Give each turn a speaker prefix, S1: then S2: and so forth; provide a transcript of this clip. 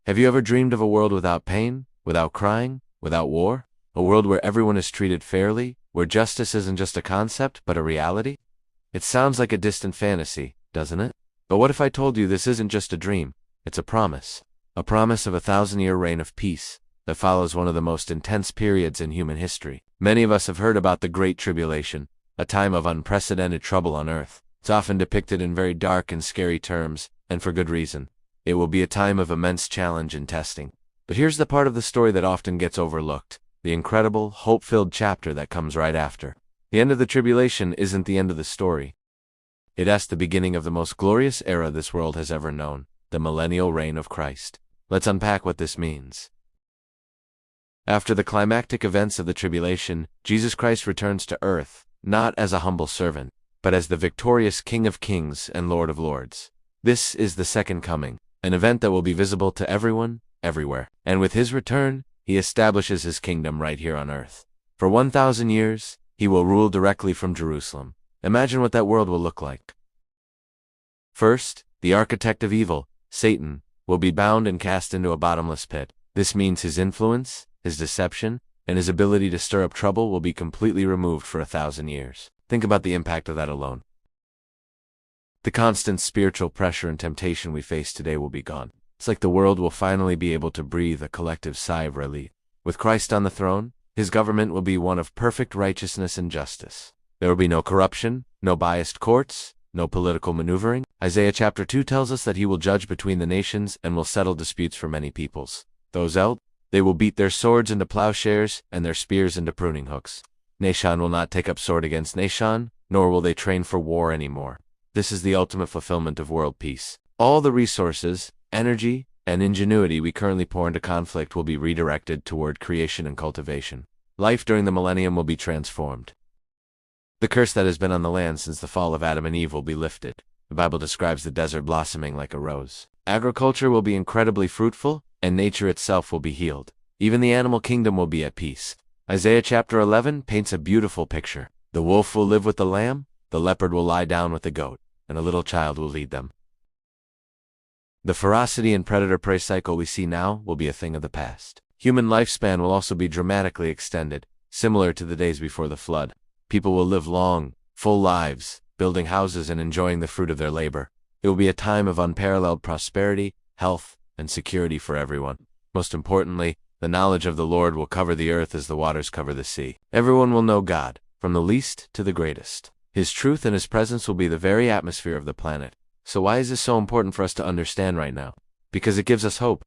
S1: Have you ever dreamed of a world without pain, without crying, without war? A world where everyone is treated fairly, where justice isn't just a concept, but a reality? It sounds like a distant fantasy, doesn't it? But what if I told you this isn't just a dream, it's a promise? A promise of a 1,000-year reign of peace that follows one of the most intense periods in human history. Many of us have heard about the Great Tribulation, a time of unprecedented trouble on earth. It's often depicted in very dark and scary terms, and for good reason. It will be a time of immense challenge and testing. But here's the part of the story that often gets overlooked, the incredible, hope-filled chapter that comes right after. The end of the tribulation isn't the end of the story. It's the beginning of the most glorious era this world has ever known, the millennial reign of Christ. Let's unpack what this means. After the climactic events of the tribulation, Jesus Christ returns to earth, not as a humble servant, but as the victorious King of Kings and Lord of Lords. This is the second coming, an event that will be visible to everyone, everywhere. And with his return, he establishes his kingdom right here on earth. For 1,000 years, he will rule directly from Jerusalem. Imagine what that world will look like. First, the architect of evil, Satan, will be bound and cast into a bottomless pit. This means his influence, his deception, and his ability to stir up trouble will be completely removed for 1,000 years. Think about the impact of that alone. The constant spiritual pressure and temptation we face today will be gone. It's like the world will finally be able to breathe a collective sigh of relief. With Christ on the throne, his government will be one of perfect righteousness and justice. There will be no corruption, no biased courts, no political maneuvering. Isaiah chapter 2 tells us that he will judge between the nations and will settle disputes for many peoples. Those else, they will beat their swords into plowshares and their spears into pruning hooks. Nation will not take up sword against nation, nor will they train for war anymore. This is the ultimate fulfillment of world peace. All the resources, energy, and ingenuity we currently pour into conflict will be redirected toward creation and cultivation. Life during the millennium will be transformed. The curse that has been on the land since the fall of Adam and Eve will be lifted. The Bible describes the desert blossoming like a rose. Agriculture will be incredibly fruitful, and nature itself will be healed. Even the animal kingdom will be at peace. Isaiah chapter 11 paints a beautiful picture. The wolf will live with the lamb, the leopard will lie down with the goat, and a little child will lead them. The ferocity and predator-prey cycle we see now will be a thing of the past. Human lifespan will also be dramatically extended, similar to the days before the flood. People will live long, full lives, building houses and enjoying the fruit of their labor. It will be a time of unparalleled prosperity, health, and security for everyone. Most importantly, the knowledge of the Lord will cover the earth as the waters cover the sea. Everyone will know God, from the least to the greatest. His truth and his presence will be the very atmosphere of the planet. So why is this so important for us to understand right now? Because it gives us hope.